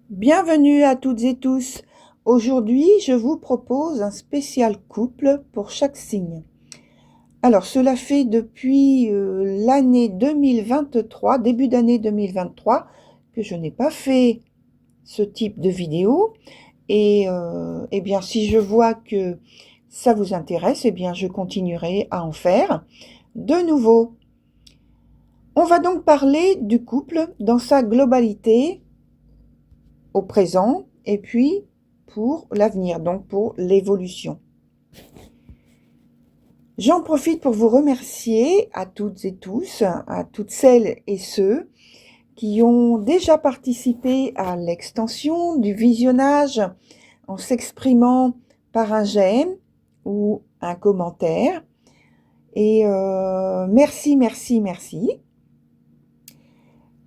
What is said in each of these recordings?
Bienvenue à toutes et tous. Aujourd'hui, je vous propose un spécial couple pour chaque signe. Alors, cela fait depuis l'année 2023, début d'année 2023, que je n'ai pas fait ce type de vidéo. Et eh bien, si je vois que ça vous intéresse, eh bien, je continuerai à en faire de nouveau. On va donc parler du couple dans sa globalité, au présent, et puis pour l'avenir, donc pour l'évolution. J'en profite pour vous remercier à toutes et tous, à toutes celles et ceux qui ont déjà participé à l'extension du visionnage en s'exprimant par un j'aime ou un commentaire. Et merci, merci, merci.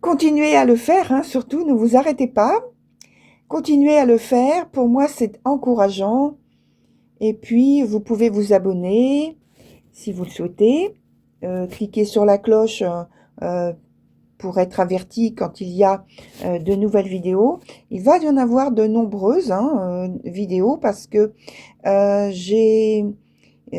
Continuez à le faire, hein, surtout ne vous arrêtez pas. Continuez à le faire, pour moi c'est encourageant. Et puis, vous pouvez vous abonner si vous le souhaitez. Cliquez sur la cloche pour être averti quand il y a de nouvelles vidéos. Il va y en avoir de nombreuses vidéos parce que j'ai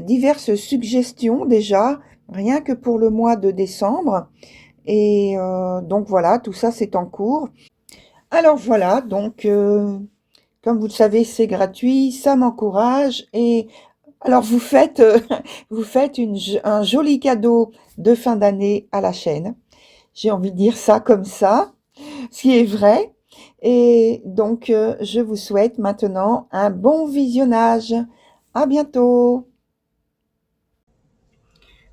diverses suggestions déjà, rien que pour le mois de décembre. Et donc voilà, tout ça c'est en cours. Alors voilà, donc comme vous le savez, c'est gratuit, ça m'encourage et alors vous faites, vous faites un joli cadeau de fin d'année à la chaîne. J'ai envie de dire ça comme ça, ce qui est vrai. Et donc, je vous souhaite maintenant un bon visionnage. À bientôt.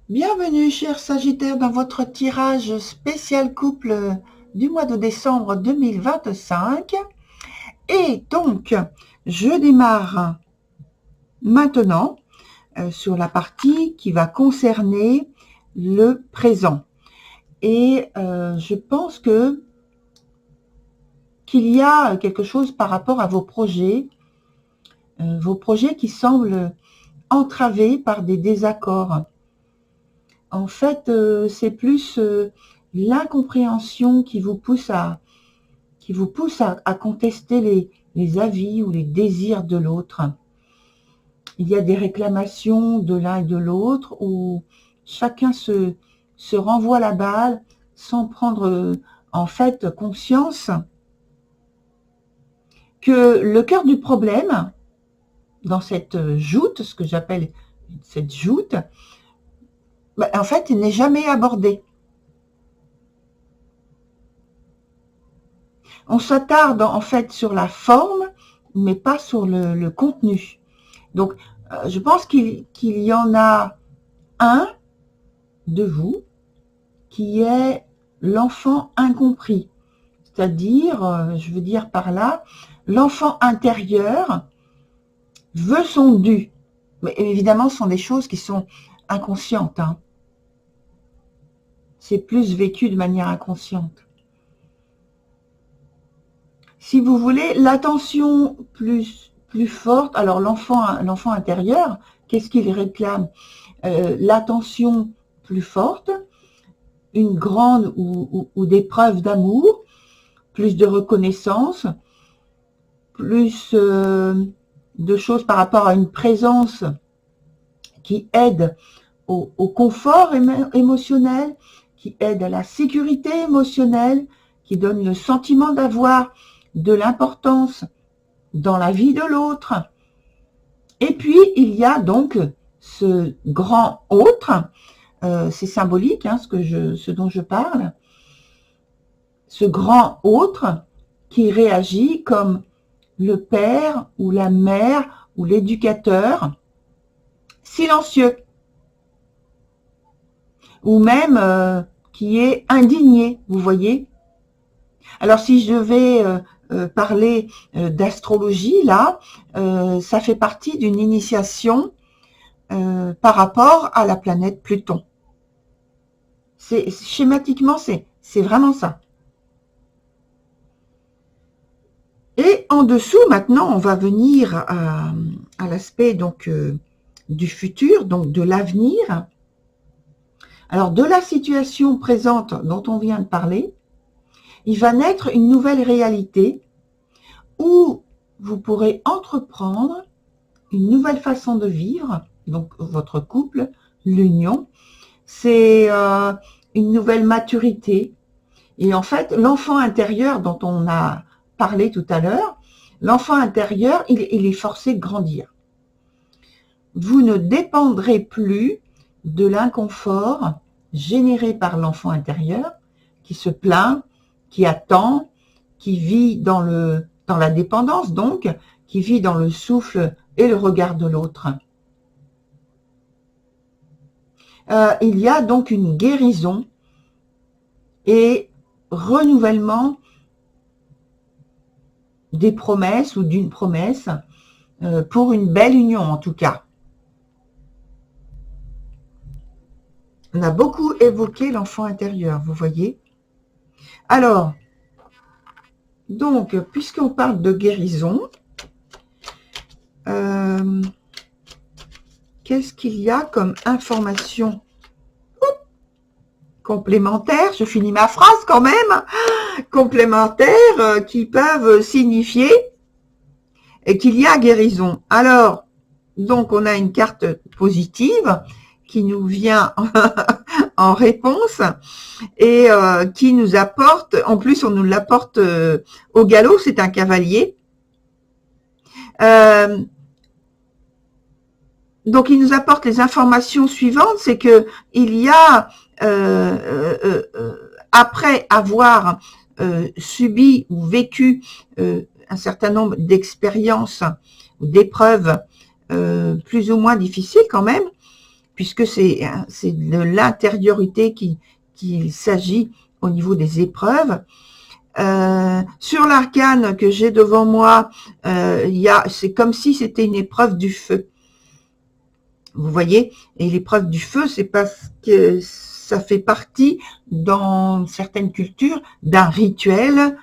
Bienvenue, chers Sagittaires, dans votre tirage spécial couple du mois de décembre 2025. Et donc, je démarre maintenant sur la partie qui va concerner le présent. Et je pense qu'il y a quelque chose par rapport à vos projets qui semblent entravés par des désaccords. En fait, c'est plus l'incompréhension qui vous pousse à contester les avis ou les désirs de l'autre. Il y a des réclamations de l'un et de l'autre où chacun se renvoie la balle sans prendre en fait conscience que le cœur du problème dans cette joute, ce que j'appelle cette joute, en fait, il n'est jamais abordé. On s'attarde en fait sur la forme, mais pas sur le contenu. Donc, je pense qu'il y en a un de vous qui est l'enfant incompris. C'est-à-dire, je veux dire par là, l'enfant intérieur veut son dû. Mais évidemment, ce sont des choses qui sont inconscientes. Hein. C'est plus vécu de manière inconsciente. Si vous voulez, l'attention plus forte, alors l'enfant intérieur, qu'est-ce qu'il réclame? L'attention plus forte, une grande ou des preuves d'amour, plus de reconnaissance, plus de choses par rapport à une présence qui aide au confort émotionnel, qui aide à la sécurité émotionnelle, qui donne le sentiment d'avoir de l'importance dans la vie de l'autre. Et puis, il y a donc ce grand autre, c'est symbolique, hein, ce dont je parle, ce grand autre qui réagit comme le père ou la mère ou l'éducateur silencieux, ou même qui est indigné, vous voyez. Alors si je vais parler d'astrologie, là, ça fait partie d'une initiation par rapport à la planète Pluton. Schématiquement, c'est vraiment ça. Et en dessous, maintenant, on va venir à l'aspect donc du futur, donc de l'avenir. Alors, de la situation présente dont on vient de parler, il va naître une nouvelle réalité où vous pourrez entreprendre une nouvelle façon de vivre, donc votre couple, l'union, c'est une nouvelle maturité. Et en fait, l'enfant intérieur dont on a parlé tout à l'heure, l'enfant intérieur, il est forcé de grandir. Vous ne dépendrez plus de l'inconfort généré par l'enfant intérieur qui se plaint, qui attend, qui vit dans la dépendance, donc, qui vit dans le souffle et le regard de l'autre. Il y a donc une guérison et renouvellement des promesses ou d'une promesse pour une belle union en tout cas. On a beaucoup évoqué l'enfant intérieur, vous voyez. Alors, donc, puisqu'on parle de guérison, qu'est-ce qu'il y a comme information complémentaire? Je finis ma phrase quand même. Complémentaires qui peuvent signifier qu'il y a guérison. Alors, donc on a une carte positive qui nous vient en réponse et qui nous apporte, en plus on nous l'apporte au galop, c'est un cavalier. Donc il nous apporte les informations suivantes, c'est que il y a après avoir subi ou vécu un certain nombre d'expériences ou d'épreuves plus ou moins difficiles quand même, puisque c'est de l'intériorité qu'il s'agit au niveau des épreuves. Sur l'arcane que j'ai devant moi, c'est comme si c'était une épreuve du feu. Vous voyez, et l'épreuve du feu, c'est parce que ça fait partie, dans certaines cultures, d'un rituel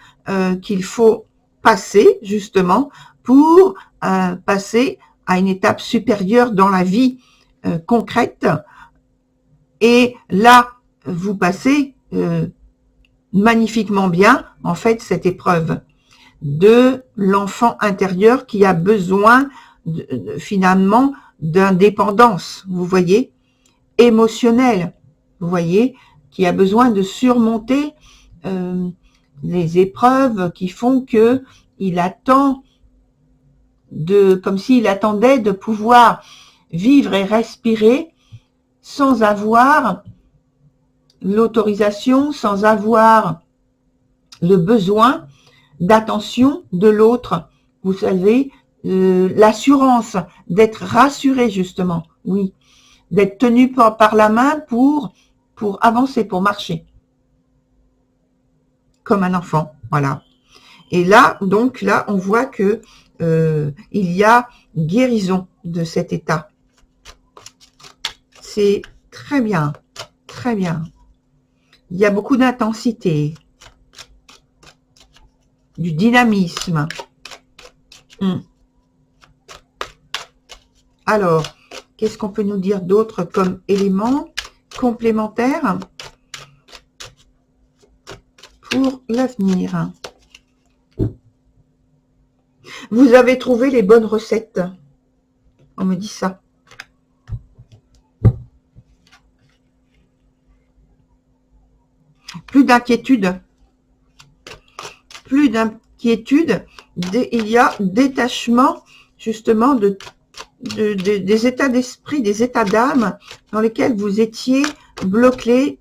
qu'il faut passer, justement, pour passer à une étape supérieure dans la vie concrète. Et là, vous passez magnifiquement bien, en fait, cette épreuve de l'enfant intérieur qui a besoin, finalement, d'indépendance, vous voyez, émotionnelle, vous voyez, qui a besoin de surmonter les épreuves qui font que il attend comme s'il attendait de pouvoir vivre et respirer sans avoir l'autorisation, sans avoir le besoin d'attention de l'autre. Vous savez, l'assurance d'être rassuré justement, oui, d'être tenu par la main pour avancer, pour marcher, comme un enfant, voilà. Et là, donc là, on voit que il y a guérison de cet état. C'est très bien, très bien. Il y a beaucoup d'intensité, du dynamisme. Alors, qu'est-ce qu'on peut nous dire d'autre comme élément complémentaire pour l'avenir? Vous avez trouvé les bonnes recettes. On me dit ça. Plus d'inquiétude. Plus d'inquiétude. Il y a détachement, justement, des états d'esprit, des états d'âme dans lesquels vous étiez bloqué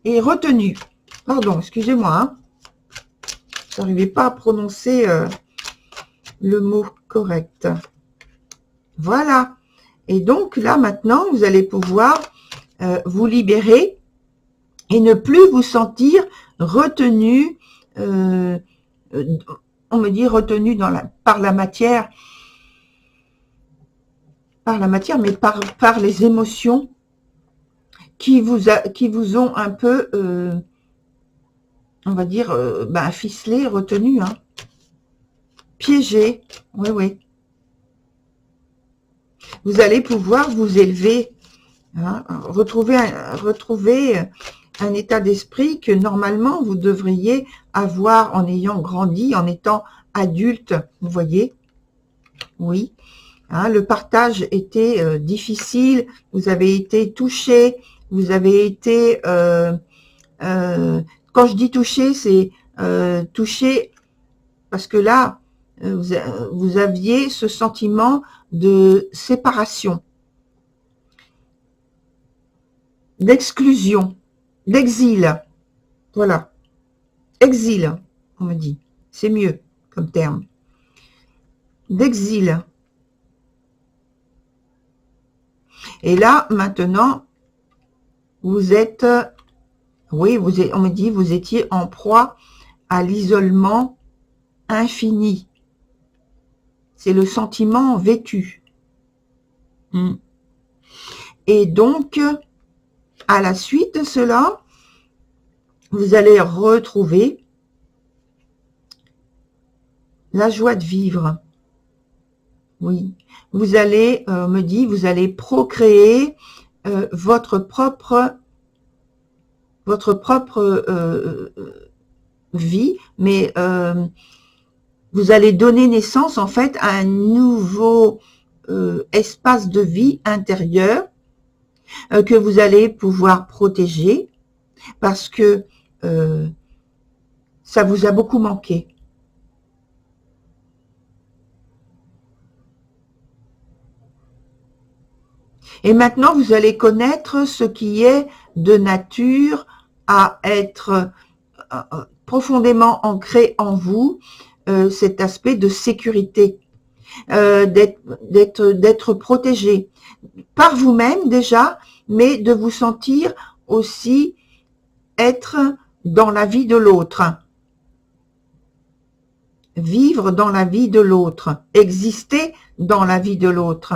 et retenu. Pardon, excusez-moi. Hein. Je n'arrivais pas à prononcer le mot correct. Voilà. Et donc là, maintenant, vous allez pouvoir vous libérer et ne plus vous sentir retenu, on me dit retenu par la matière, mais par les émotions qui vous ont un peu, on va dire, ficelé, retenu, hein, piégé, oui. Vous allez pouvoir vous élever, hein, retrouver un état d'esprit que normalement vous devriez avoir en ayant grandi, en étant adulte, vous voyez. Oui, hein, le partage était difficile, vous avez été touché, vous avez été... quand je dis touché, c'est touché parce que là, vous aviez ce sentiment de séparation, d'exclusion, d'exil. Voilà, exil, on me dit. C'est mieux comme terme. D'exil. Et là, maintenant, vous êtes... Oui, on me dit, vous étiez en proie à l'isolement infini. C'est le sentiment vêtu. Et donc, à la suite de cela, vous allez retrouver la joie de vivre. Oui, vous allez, me dit, vous allez procréer votre propre vie, mais vous allez donner naissance en fait à un nouveau espace de vie intérieur que vous allez pouvoir protéger parce que ça vous a beaucoup manqué. Et maintenant, vous allez connaître ce qui est de nature à être profondément ancré en vous, cet aspect de sécurité, d'être protégé par vous-même déjà, mais de vous sentir aussi être dans la vie de l'autre, vivre dans la vie de l'autre, exister dans la vie de l'autre.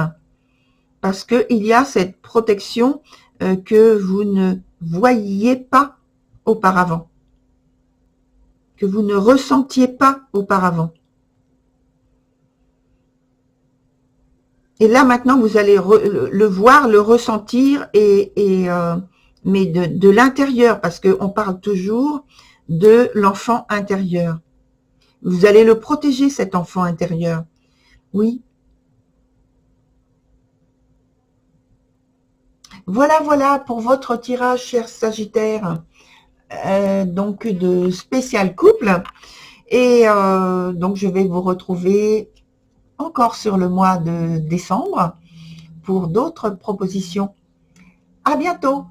Parce qu'il y a cette protection que vous ne voyiez pas auparavant, que vous ne ressentiez pas auparavant. Et là, maintenant, vous allez le voir, le ressentir, mais de l'intérieur, parce qu'on parle toujours de l'enfant intérieur. Vous allez le protéger, cet enfant intérieur. Oui. Voilà pour votre tirage, cher Sagittaire, donc de spécial couple. Et donc, je vais vous retrouver encore sur le mois de décembre pour d'autres propositions. À bientôt!